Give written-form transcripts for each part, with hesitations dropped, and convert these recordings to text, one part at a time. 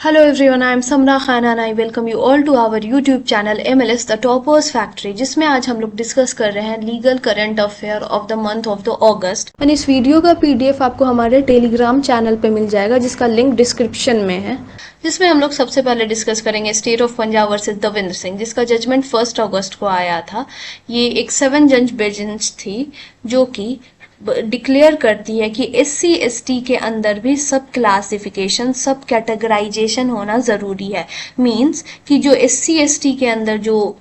Hello everyone, I am Samra Khan and I welcome you all to our YouTube channel MLS The Toppers Factory, जिसमें आज हम लोग discuss कर रहे हैं legal current affair of the month of the August. And इस video का PDF आपको हमारे टेलीग्राम चैनल पे मिल जाएगा, जिसका लिंक डिस्क्रिप्शन में है। जिसमें हम लोग सबसे पहले डिस्कस करेंगे state of Punjab versus Davinder Singh, जिसका जजमेंट 1 अगस्त को आया था। ये एक 7 जज बेंच थी जो कि डिक्लेयर करती है कि SC/ST के अंदर भी सब क्लासिफिकेशन, सब कैटेगराइजेशन होना ज़रूरी है। मींस कि जो SC/ST के अंदर जो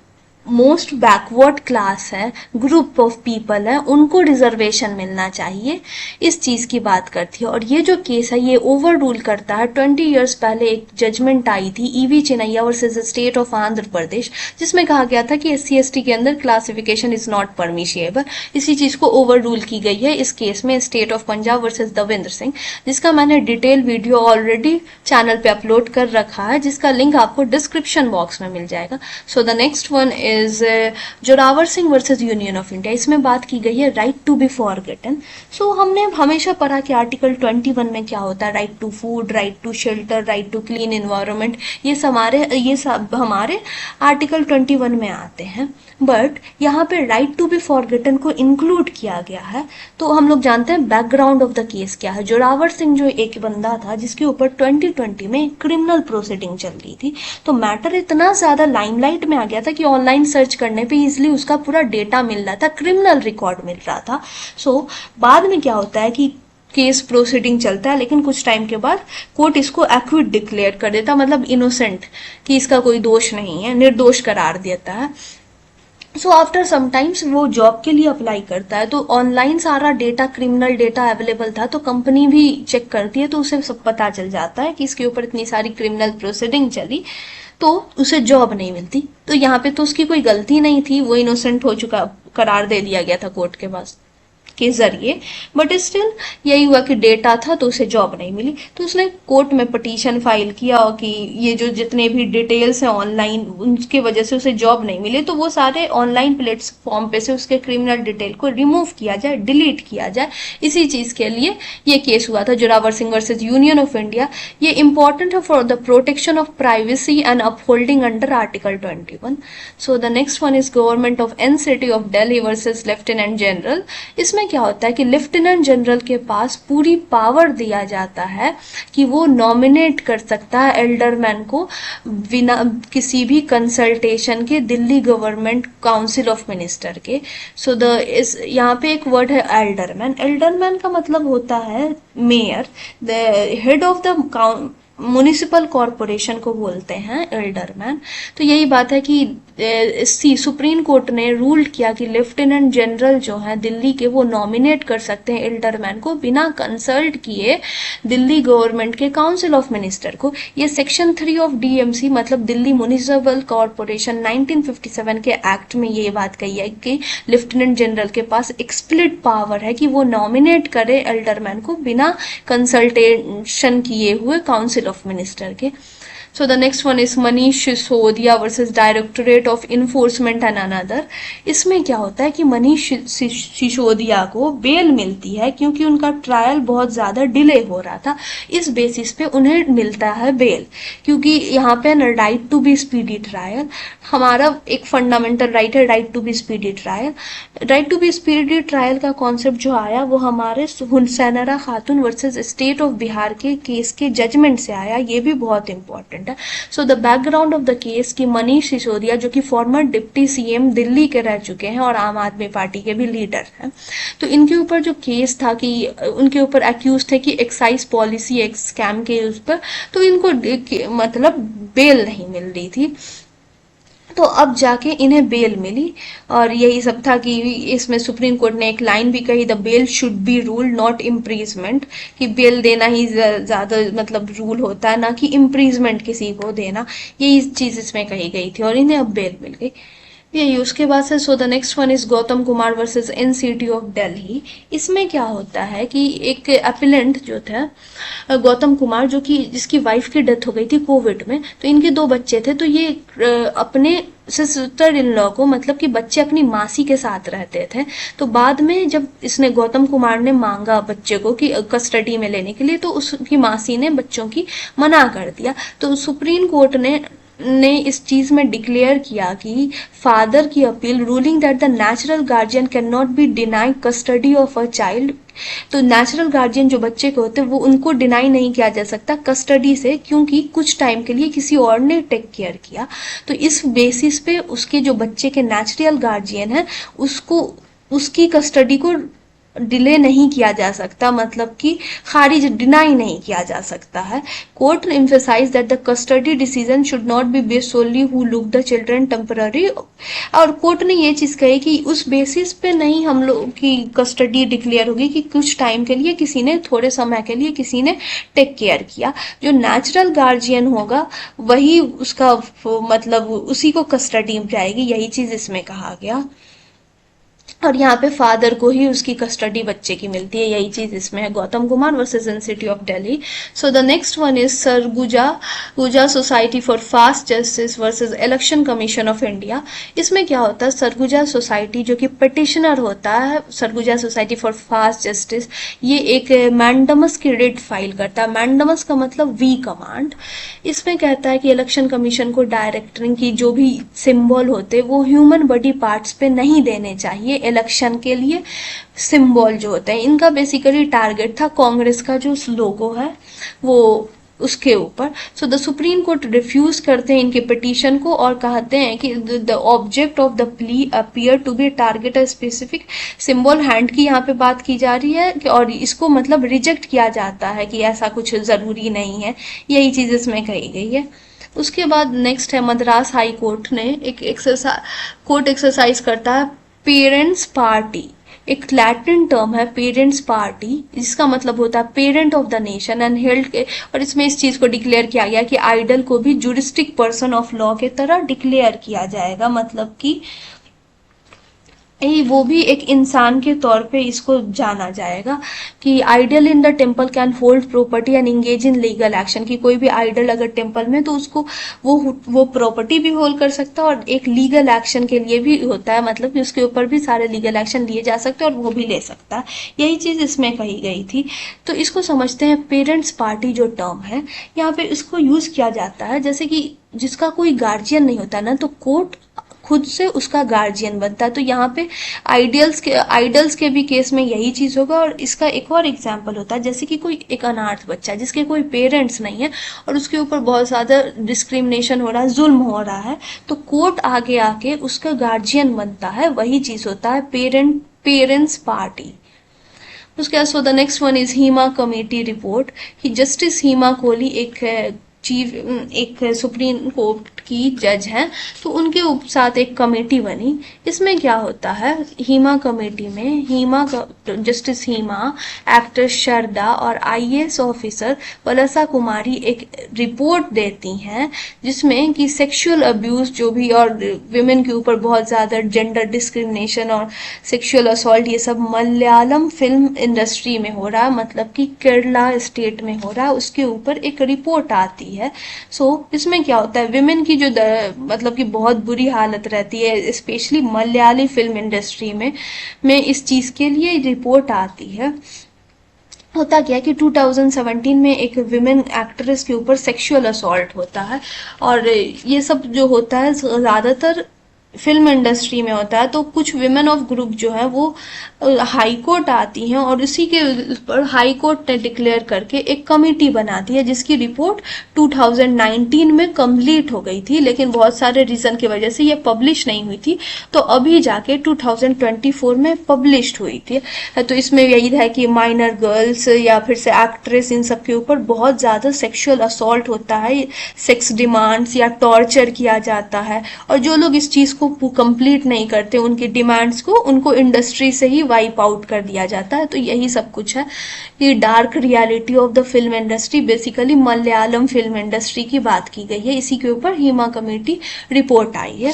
मोस्ट बैकवर्ड क्लास है, ग्रुप ऑफ पीपल है, उनको रिजर्वेशन मिलना चाहिए, इस चीज़ की बात करती है। और ये जो केस है ये ओवर रूल करता है 20 ईयर्स पहले एक जजमेंट आई थी EV Chinnaiah versus state of Andhra Pradesh, जिसमें कहा गया था कि SC/ST के अंदर क्लासिफिकेशन इज नॉट परमिशिएबल। इसी चीज़ को ओवर रूल की गई है इस केस में state of Punjab versus Davinder Singh, जिसका मैंने डिटेल वीडियो ऑलरेडी चैनल पे अपलोड कर रखा है, जिसका लिंक आपको डिस्क्रिप्शन बॉक्स में मिल जाएगा। सो the next one Zorawar Singh versus Union of India. इसमें बात की गई है राइट टू बी फॉरगेटन। सो हमने हमेशा पढ़ा कि आर्टिकल 21 में क्या होता है, right to food, right to shelter, right to clean environment, ये सब हमारे आर्टिकल 21 में आते हैं। बट यहाँ पे राइट टू बी फॉरगेटन को इंक्लूड किया गया है। तो हम लोग जानते हैं बैकग्राउंड ऑफ द केस क्या है। जोरावर सिंह जो एक बंदा था जिसके ऊपर 2020 में क्रिमिनल प्रोसीडिंग चल रही थी, तो मैटर इतना ज्यादा लाइमलाइट में आ गया था कि ऑनलाइन सर्च करने पे इजिली उसका पूरा डेटा मिल रहा था, क्रिमिनल रिकॉर्ड मिल रहा था। सो बाद में क्या होता है कि केस प्रोसीडिंग चलता है, लेकिन कुछ टाइम के बाद कोर्ट इसको एक्विट डिक्लेयर कर देता, मतलब इनोसेंट, कि इसका कोई दोष नहीं है, निर्दोष करार देता है। सो आफ्टर समटाइम्स वो जॉब के लिए अप्लाई करता है, तो ऑनलाइन सारा डेटा, क्रिमिनल डेटा अवेलेबल था, तो कंपनी भी चेक करती है, तो उसे सब पता चल जाता है कि इसके ऊपर इतनी सारी क्रिमिनल प्रोसीडिंग चली, तो उसे जॉब नहीं मिलती। तो यहाँ पे तो उसकी कोई गलती नहीं थी, वो इनोसेंट हो चुका, करार दे दिया गया था कोर्ट के पास के जरिए। बट स्टिल यही हुआ कि डेटा था तो उसे जॉब नहीं मिली, तो उसने कोर्ट में पिटीशन फाइल किया कि ये जो जितने भी डिटेल्स हैं ऑनलाइन, उनके वजह से उसे जॉब नहीं मिली, तो वो सारे ऑनलाइन प्लेटफॉर्म पे से उसके क्रिमिनल डिटेल को रिमूव किया जाए, डिलीट किया जाए। इसी चीज के लिए ये केस हुआ था Zorawar Singh versus union of India. ये इंपॉर्टेंट है for the protection of privacy and upholding under article 21। So the next one is government of NCT of Delhi versus lieutenant general. इसमें क्या होता है कि लेफ्टिनेंट जनरल के पास पूरी पावर दिया जाता है कि वो नॉमिनेट कर सकता है एल्डरमैन को बिना किसी भी कंसल्टेशन के Delhi government council of minister के। सो यहाँ पे एक वर्ड है एल्डरमैन। एल्डरमैन का मतलब होता है mayor, the head of the municipal corporation को बोलते हैं एल्डरमैन। तो यही बात है कि सुप्रीम कोर्ट ने रूल किया कि लेफ्टिनेंट जनरल जो है दिल्ली के, वो नॉमिनेट कर सकते हैं एल्डरमैन को बिना कंसल्ट किए दिल्ली गवर्नमेंट के काउंसिल ऑफ मिनिस्टर को। ये सेक्शन 3 ऑफ DMC, मतलब दिल्ली म्युनिसिपल कॉरपोरेशन 1957 के एक्ट में ये बात कही है कि लेफ्टिनेंट जनरल के पास एक्सप्लिट पावर है कि वो नॉमिनेट करे एल्डरमैन को बिना कंसल्टेशन किए हुए काउंसिल ऑफ मिनिस्टर के। So the next one is Manish Sisodia versus directorate of enforcement and another. इसमें क्या होता है कि मनीष सिसोदिया को बेल मिलती है क्योंकि उनका ट्रायल बहुत ज्यादा डिले हो रहा था। इस बेसिस पे उन्हें मिलता है बेल, क्योंकि यहाँ पे ना right to be speedy trial, हमारा एक फंडामेंटल राइट है, right to be speedy trial. Right to be speedy trial का कॉन्सेप्ट जो आया वो हमारे हुसैनरा खातून वर्सेस स्टेट ऑफ बिहार के केस के जजमेंट से आया। ये भी बहुत important. So the background of the case कि मनीष सिसोदिया जो कि फॉर्मर डिप्टी CM दिल्ली के रह चुके हैं और आम आदमी पार्टी के भी लीडर हैं, तो इनके ऊपर जो केस था कि उनके ऊपर एक्यूज थे कि एक्साइज पॉलिसी एक स्कैम के उस पर, तो इनको मतलब बेल नहीं मिल रही थी। तो अब जाके इन्हें बेल मिली, और यही सब था कि इसमें सुप्रीम कोर्ट ने एक लाइन भी कही, the bail should be rule not imprisonment, कि बेल देना ही ज्यादा मतलब रूल होता है, ना कि इम्प्रीजमेंट किसी को देना। यही चीज इसमें कही गई थी और इन्हें अब बेल मिल गई। यही उसके बाद से। सो the next one is Gautam Kumar versus NCT of Delhi. इसमें क्या होता है कि एक अपिलेंट जो था गौतम कुमार, जो कि जिसकी वाइफ की डेथ हो गई थी कोविड में, तो इनके 2 बच्चे थे। तो ये अपने सिस्टर इन लॉ को, मतलब कि बच्चे अपनी मासी के साथ रहते थे। तो बाद में जब इसने गौतम कुमार ने मांगा बच्चे को कि कस्टडी में लेने के लिए, तो उसकी मासी ने बच्चों की मना कर दिया। तो सुप्रीम कोर्ट ने इस चीज में डिक्लेयर किया कि फादर की appeal ruling that the natural guardian can not be deny custody of a child. तो नेचुरल गार्जियन जो बच्चे को होते हैं वो उनको डिनाई नहीं किया जा सकता कस्टडी से, क्योंकि कुछ टाइम के लिए किसी और ने टेक केयर किया। तो इस बेसिस पे उसके जो बच्चे के नेचुरल गार्जियन है उसको उसकी कस्टडी को डिले नहीं किया जा सकता, मतलब कि खारिज डिनाई नहीं किया जा सकता है। Court emphasize that the custody decision should not be based solely who look the children temporary. और कोर्ट ने ये चीज कही कि उस बेसिस पे नहीं हम लोग की कस्टडी डिक्लेयर होगी कि कुछ टाइम के लिए किसी ने, थोड़े समय के लिए किसी ने टेक केयर किया। जो नेचुरल गार्जियन होगा वही उसका मतलब उसी को कस्टडी जाएगी, यही चीज इसमें कहा गया। और यहाँ पे फादर को ही उसकी कस्टडी बच्चे की मिलती है, यही चीज इसमें है। Gautam Kumar versus university of Delhi. So the next one is Surguja society for fast justice versus election commission of India. इसमें क्या होता है, सरगुजा सोसाइटी जो कि पिटिशनर होता है, Surguja society for fast justice, ये एक मैंडमस की रिट फाइल करता है। मैंडमस का मतलब वी कमांड। इसमें कहता है कि इलेक्शन कमीशन को डायरेक्टरिंग की जो भी सिंबल होते वो ह्यूमन बॉडी पार्ट्स पे नहीं देने चाहिए। इलेक्शन के लिए सिंबल जो होते हैं, इनका बेसिकली टारगेट था कांग्रेस का जो लोगो है वो उसके ऊपर। So the Supreme Court refuse करते हैं इनके पिटीशन को और कहते हैं कि the object of the plea appear to be target a specific symbol. हैंड की यहाँ पे बात की जा रही है और इसको मतलब रिजेक्ट किया जाता है कि ऐसा कुछ जरूरी नहीं है, यही चीज इसमें कही गई है। उसके बाद नेक्स्ट है मद्रास हाई कोर्ट ने एक एक्सरसाइज करता है पेरेंट्स पार्टी। एक लैटिन टर्म है पेरेंट्स पार्टी, जिसका मतलब होता है parent of the nation and held. और इसमें इस चीज को डिक्लेयर किया गया कि आइडल को भी जुरिस्टिक पर्सन ऑफ लॉ के तरह डिक्लेयर किया जाएगा, मतलब कि वो भी एक इंसान के तौर पे इसको जाना जाएगा कि idol in the temple can hold property and engage in legal action. कि कोई भी आइडल अगर टेम्पल में तो उसको वो प्रॉपर्टी भी होल्ड कर सकता है और एक लीगल एक्शन के लिए भी होता है, मतलब कि उसके ऊपर भी सारे लीगल एक्शन लिए जा सकते हैं और वो भी ले सकता है, यही चीज इसमें कही गई थी। तो इसको समझते हैं पेरेंट्स पार्टी जो टर्म है यहाँ पे इसको यूज किया जाता है जैसे कि जिसका कोई गार्जियन नहीं होता ना, तो कोर्ट खुद से उसका गार्जियन बनता है। तो यहाँ पे आइडल्स के भी केस में यही चीज होगा। और इसका एक और एग्जाम्पल होता है जैसे कि कोई एक अनाथ बच्चा जिसके कोई पेरेंट्स नहीं है और उसके ऊपर बहुत ज्यादा डिस्क्रिमिनेशन हो रहा है, जुल्म हो रहा है, तो कोर्ट आगे आके उसका गार्जियन बनता है, वही चीज होता है पेरेंट्स पार्टी। उसके बाद so the next one is Hima committee report. कि जस्टिस हीमा कोहली एक सुप्रीम कोर्ट की जज हैं, तो उनके साथ एक कमेटी बनी। इसमें क्या होता है, हीमा कमेटी में जस्टिस हीमा, एक्टर शरदा और आईएएस ऑफिसर वलसा कुमारी एक रिपोर्ट देती हैं जिसमें कि सेक्सुअल अब्यूज जो भी और विमेन के ऊपर बहुत ज्यादा जेंडर डिस्क्रिमिनेशन और सेक्सुअल असॉल्ट ये सब मलयालम फिल्म इंडस्ट्री में हो रहा है, मतलब कि केरला स्टेट में हो रहा है, उसके ऊपर एक रिपोर्ट आती है। सो इसमें क्या होता है, विमेन की जो मतलब कि बहुत बुरी हालत रहती है स्पेशली मलयाली फिल्म इंडस्ट्री में इस चीज के लिए रिपोर्ट आती है। होता क्या है कि 2017 में एक विमेन एक्ट्रेस के ऊपर सेक्सुअल असॉल्ट होता है और ये सब जो होता है ज्यादातर फिल्म इंडस्ट्री में होता है। तो कुछ विमेन ऑफ ग्रुप जो है वो हाई कोर्ट आती हैं और उसी के ऊपर हाई कोर्ट ने डिक्लेयर करके एक कमेटी बनाती है जिसकी रिपोर्ट 2019 में कंप्लीट हो गई थी, लेकिन बहुत सारे रीजन की वजह से ये पब्लिश नहीं हुई थी, तो अभी जाके 2024 में पब्लिश्ड हुई थी। तो इसमें यही है कि माइनर गर्ल्स या फिर से एक्ट्रेस इन सब के ऊपर बहुत ज्यादा सेक्सुअल असॉल्ट होता है, सेक्स डिमांड्स या टॉर्चर किया जाता है और जो लोग इस चीज को कंप्लीट नहीं करते उनकी डिमांड्स को, उनको इंडस्ट्री से ही वाइप आउट कर दिया जाता है। तो यही सब कुछ है कि dark reality of the film industry, basically Malayalam film industry की बात की गई है, इसी के ऊपर हीमा कमेटी रिपोर्ट आई है।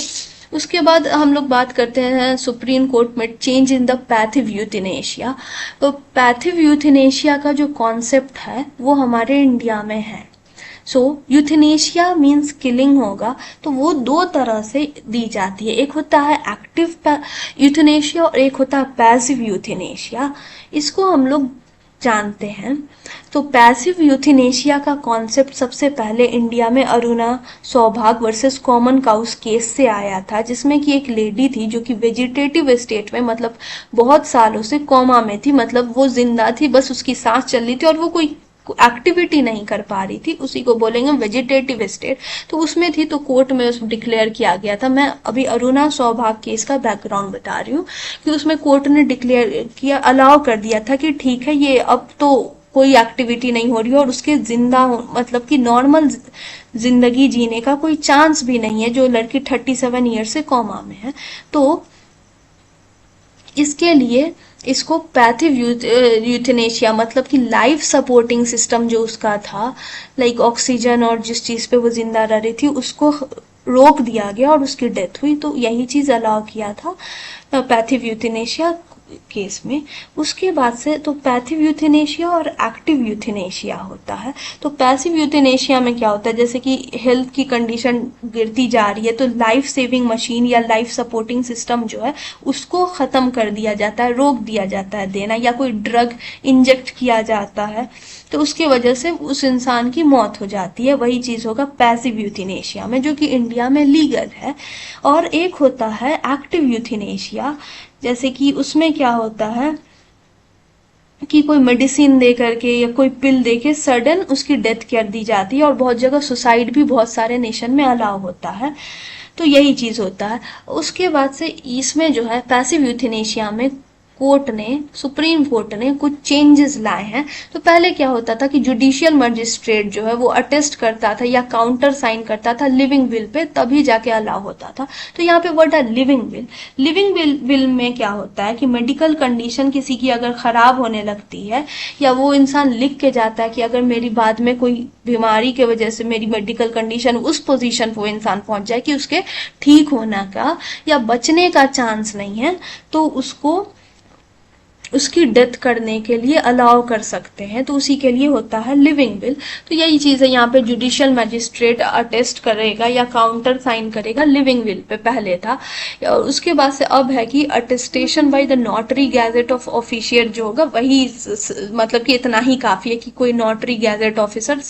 उसके बाद हम लोग बात करते हैं सुप्रीम कोर्ट में चेंज इन द पैथिव यूथनेशिया। तो पैथिव यूथनेशिया का जो कॉन्सेप्ट है वो हमारे इंडिया में है। सो यूथनेशिया मीन्स किलिंग होगा, तो वो दो तरह से दी जाती है, एक होता है एक्टिव यूथनेशिया और एक होता है पैसिव यूथनेशिया। इसको हम लोग जानते हैं। तो पैसिव यूथनेशिया का कॉन्सेप्ट सबसे पहले इंडिया में Aruna Saubhagya versus common cows case से आया था, जिसमें कि एक लेडी थी जो कि वेजिटेटिव स्टेट में, मतलब बहुत सालों से कोमा में थी, मतलब वो जिंदा थी, बस उसकी सांस चल रही थी और वो कोई एक्टिविटी नहीं कर पा रही थी, उसी को बोलेंगे वेजिटेटिव स्टेट। तो उसमें थी, तो कोर्ट में उसको डिक्लेयर किया गया था। मैं अभी अरुणा सौभाग केस का बैकग्राउंड बता रही हूँ कि उसमें कोर्ट ने डिक्लेयर किया, अलाउ कर दिया था कि ठीक है, ये अब तो कोई एक्टिविटी नहीं हो रही है और उसके जिंदा हो, मतलब कि नॉर्मल जिंदगी जीने का कोई चांस भी नहीं है, जो लड़की 37 ईयर से कोमा में है। तो इसके लिए इसको पैथिव यूथनेशिया, मतलब कि लाइफ सपोर्टिंग सिस्टम जो उसका था, लाइक ऑक्सीजन और जिस चीज पे वो जिंदा रह रही थी, उसको रोक दिया गया और उसकी डेथ हुई। तो यही चीज अलाउ किया था पैथिव यूथनेशिया केस में। उसके बाद से तो पैसिव यूथनेशिया और एक्टिव यूथनेशिया होता है। तो पैसिव यूथनेशिया में क्या होता है, जैसे कि हेल्थ की कंडीशन गिरती जा रही है, तो लाइफ सेविंग मशीन या लाइफ सपोर्टिंग सिस्टम जो है उसको खत्म कर दिया जाता है, रोक दिया जाता है देना, या कोई ड्रग इंजेक्ट किया जाता है, तो उसकी वजह से उस इंसान की मौत हो जाती है। वही चीज होगा पैसिव यूथनेशिया में, जो कि इंडिया में लीगल है। और एक होता है एक्टिव यूथनेशिया, जैसे कि उसमें क्या होता है कि कोई मेडिसिन दे करके या कोई पिल दे के सडन उसकी डेथ कर दी जाती है, और बहुत जगह सुसाइड भी बहुत सारे नेशन में अलाउ होता है। तो यही चीज होता है। उसके बाद से इसमें जो है पैसिव यूथनेशिया में कोर्ट ने, सुप्रीम कोर्ट ने कुछ चेंजेस लाए हैं। तो पहले क्या होता था कि जुडिशियल मजिस्ट्रेट जो है वो अटेस्ट करता था या काउंटर साइन करता था लिविंग विल पे, तभी जाके अलाउ होता था। तो यहाँ पे वर्ड है लिविंग विल। लिविंग विल में क्या होता है कि मेडिकल कंडीशन किसी की अगर खराब होने लगती है, या वो इंसान लिख के जाता है कि अगर मेरी बाद में कोई बीमारी के वजह से मेरी मेडिकल कंडीशन उस पोजीशन पे वो इंसान पहुंच जाए कि उसके ठीक होने का या बचने का चांस नहीं है, तो उसको उसकी डेथ करने के लिए अलाउ कर सकते हैं। तो उसी के लिए होता है लिविंग विल। तो यही चीज है, यहाँ पे जुडिशियल मैजिस्ट्रेट अटेस्ट करेगा या काउंटर साइन करेगा लिविंग विल पे, पहले था। और उसके बाद से अब है कि attestation by the notary gazette of officer जो होगा, वही मतलब कि इतना ही काफी है कि कोई नोटरी गैजेट ऑफिसर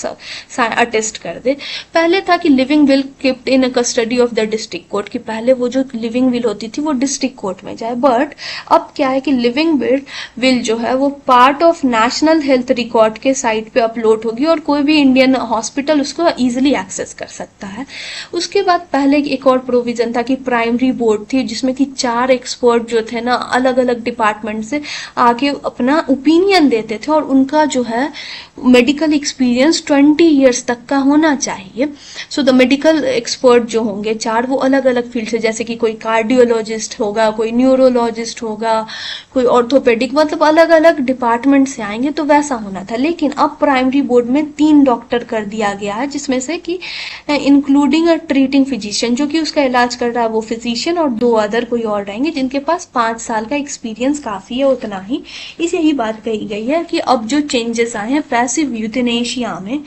अटेस्ट कर दे। पहले था कि living will keeped in custody of the district court, कि पहले वो जो लिविंग विल होती थी वो डिस्ट्रिक्ट कोर्ट में जाए। बट अब क्या है कि लिविंग विल जो है वो part of national health record के साइट पे अपलोड होगी और कोई भी इंडियन हॉस्पिटल उसको इजीली एक्सेस कर सकता है। उसके बाद पहले एक और प्रोविजन था कि प्राइमरी बोर्ड थी, जिसमें कि 4 एक्सपर्ट जो थे ना अलग अलग डिपार्टमेंट से आके अपना ओपिनियन देते थे, और उनका जो है मेडिकल एक्सपीरियंस 20 ईयर्स तक का होना चाहिए। सो द मेडिकल एक्सपर्ट जो होंगे 4, वो अलग अलग फील्ड से, जैसे कि कोई कार्डियोलॉजिस्ट होगा, कोई न्यूरोलॉजिस्ट होगा, कोई ऑर्थोपेडिक, मतलब अलग अलग डिपार्टमेंट से आएंगे, तो वैसा होना था। लेकिन अब प्राइमरी बोर्ड में 3 डॉक्टर कर दिया गया है, जिसमें से कि इंक्लूडिंग अ ट्रीटिंग फिजिशियन, जो कि उसका इलाज कर रहा है वो फिजिशियन, और 2 अदर कोई और रहेंगे जिनके पास 5 साल का एक्सपीरियंस काफी है, उतना ही। इस यही बात कही गई है कि अब जो चेंजेस आए हैं पैसिव यूथनेशिया में।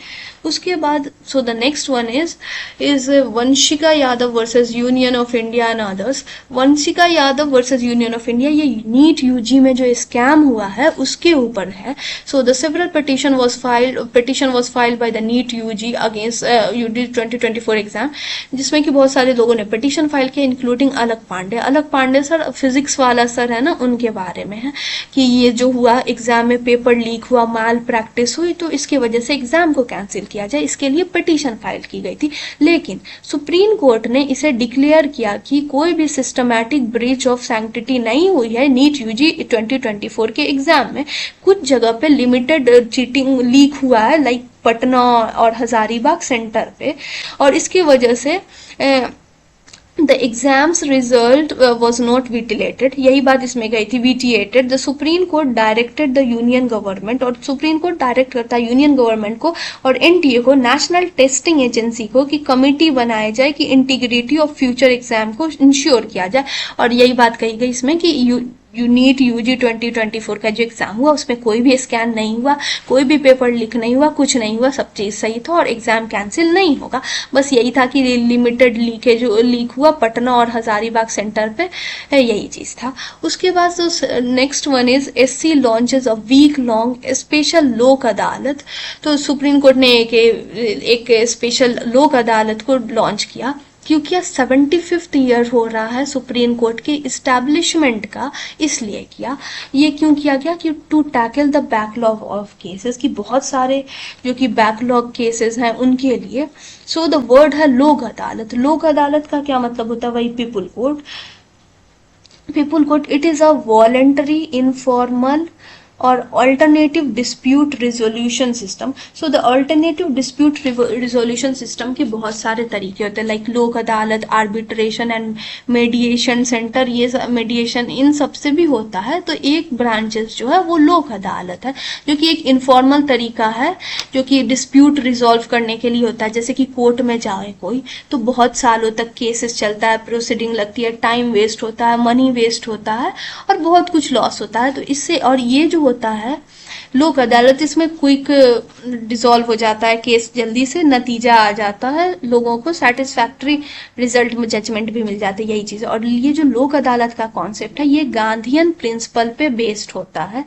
उसके बाद so the next one is Vanshika Yadav versus Union of India and others. Vanshika Yadav versus Union of India, ये नीट यूजी में जो स्कैम हुआ है उसके ऊपर है। So the several petition was filed by the NEET UG against UG 2024 exam, जिसमें कि बहुत सारे लोगों ने पिटिशन फाइल किया, इंक्लूडिंग अलग पांडे सर, फिजिक्स वाला सर है ना, उनके बारे में है कि ये जो हुआ एग्जाम में पेपर लीक हुआ, माल प्रैक्टिस हुई, तो इसकी वजह से एग्जाम को कैंसिल किया जाए, इसके लिए पिटीशन फाइल की गई थी। लेकिन सुप्रीम कोर्ट ने इसे डिक्लेयर किया कि कोई भी सिस्टमैटिक ब्रीच ऑफ सैंक्टिटी नहीं हुई है नीट यूजी 2024 के एग्जाम में। कुछ जगह पे लिमिटेड चीटिंग लीक हुआ है, लाइक पटना और हजारीबाग सेंटर पे, और इसकी वजह से the exams result was not विटिलेटेड, यही बात इसमें गई थी, vitiated. The Supreme Court directed the union government, और सुप्रीम कोर्ट डायरेक्ट करता है यूनियन गवर्नमेंट को और एनटीए को, नेशनल टेस्टिंग एजेंसी को, कि कमिटी बनाई जाए कि इंटीग्रिटी ऑफ फ्यूचर एग्जाम को इंश्योर किया जाए। और यही बात कही गई इसमें कि यूनिट यूजी 2024 का जो एग्जाम हुआ उसमें कोई भी स्कैन नहीं हुआ, कोई भी पेपर लीक नहीं हुआ, कुछ नहीं हुआ, सब चीज सही था और एग्जाम कैंसिल नहीं होगा। बस यही था कि लिमिटेड लीकेज लीक हुआ पटना और हजारीबाग सेंटर पे, यही चीज था। उसके बाद next one is SC launches a week long special Lok Adalat. तो सुप्रीम कोर्ट ने एक स्पेशल लोक अदालत को लॉन्च किया क्योंकि 75th ईयर हो रहा है सुप्रीम कोर्ट के इस्टेब्लिशमेंट का, इसलिए किया। ये क्यों किया गया कि to tackle the backlog of cases, कि बहुत सारे जो कि बैकलॉग केसेस हैं उनके लिए। सो द वर्ड है लोक अदालत। लोक अदालत का क्या मतलब होता है? वही people court. People court it is a voluntary informal और alternative dispute resolution system. So the alternative dispute resolution system के बहुत सारे तरीके होते हैं, लाइक लोक अदालत, आर्बिट्रेशन एंड मेडिएशन सेंटर, ये मेडिएशन इन सब से भी होता है। तो एक ब्रांचेस जो है वो लोक अदालत है, जो कि एक इनफॉर्मल तरीका है जो कि डिस्प्यूट रिजॉल्व करने के लिए होता है। जैसे कि कोर्ट में जाए कोई तो बहुत सालों तक केसेस चलता है, प्रोसीडिंग लगती है, टाइम वेस्ट होता है, मनी वेस्ट होता है और बहुत कुछ लॉस होता है। तो इससे, और ये जो होता है लोक अदालत, इसमें क्विक डिसॉल्व हो जाता है केस, जल्दी से नतीजा आ जाता है, लोगों को सेटिस्फैक्ट्री रिजल्ट में जजमेंट भी मिल जाती है, यही चीज। और ये जो लोक अदालत का कॉन्सेप्ट है ये गांधीयन प्रिंसिपल पे बेस्ड होता है।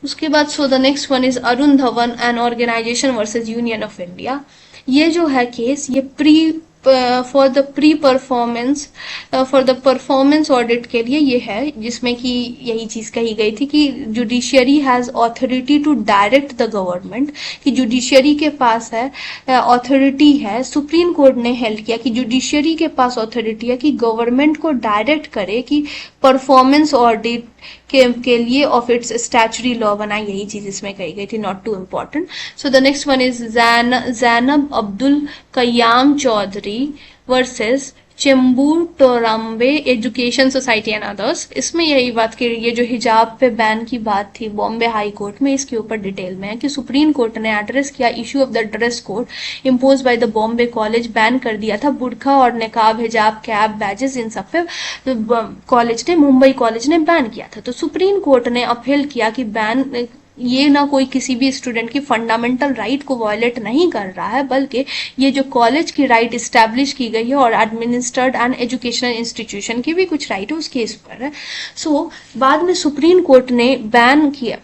उसके बाद so the next one is Arun Dhavan and organisation versus Union of India. ये जो है केस ये for the pre performance for the performance audit के लिए ये है, जिसमें कि यही चीज कही गई थी कि judiciary has authority to direct the government, कि जुडिशियरी के पास है अथॉरिटी है। सुप्रीम कोर्ट ने हेल्ड किया कि जुडिशियरी के पास अथॉरिटी है कि गवर्नमेंट को डायरेक्ट करे कि परफॉर्मेंस ऑडिट के लिए ऑफ इट्स स्टैचुरी लॉ बनाए, यही चीज इसमें कही गई थी, not too important. So the next one is Zainab Abdul Qayyum Chaudhary versus Chembur Trombay education society and others. इसमें यही बात की ये जो हिजाब पे बैन की बात थी बॉम्बे हाई कोर्ट में, इसके ऊपर डिटेल में है कि सुप्रीम कोर्ट ने एड्रेस किया issue of the dress code impose by the Bombay college, ban कर दिया था बुरखा और निकाब, हिजाब, कैप, बैजेस, इन सब पे कॉलेज ने, मुंबई कॉलेज ने बैन किया था। तो सुप्रीम कोर्ट ने अपील किया कि बैन ये ना कोई किसी भी स्टूडेंट की फंडामेंटल राइट को वायलेट नहीं कर रहा है, बल्कि ये जो कॉलेज की राइट इस्टेब्लिश की गई है और एडमिनिस्टर्ड एंड एजुकेशनल इंस्टीट्यूशन की भी कुछ राइट है उसके इस पर है। सो बाद में सुप्रीम कोर्ट ने बैन किया,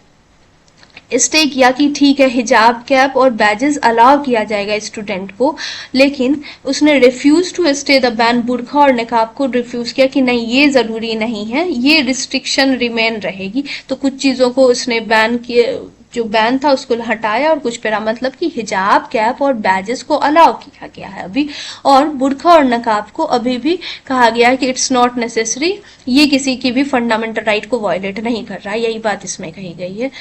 स्टे किया कि ठीक है हिजाब, कैप और बैजेस अलाउ किया जाएगा स्टूडेंट को, लेकिन उसने refuse to stay the ban, बुरखा और निकाब को रिफ्यूज किया कि नहीं ये जरूरी नहीं है, ये रिस्ट्रिक्शन रिमेन रहेगी। तो कुछ चीजों को उसने बैन किए, जो बैन था उसको हटाया और कुछ पेरा, मतलब कि हिजाब, कैप और बैजेस को अलाउ किया गया है अभी, और बुरखा और नकाब को अभी भी कहा गया है कि इट्स नॉट नेसेसरी, ये किसी की भी फंडामेंटल राइट को वायलेट नहीं कर रहा है, यही बात इसमें कही गई है।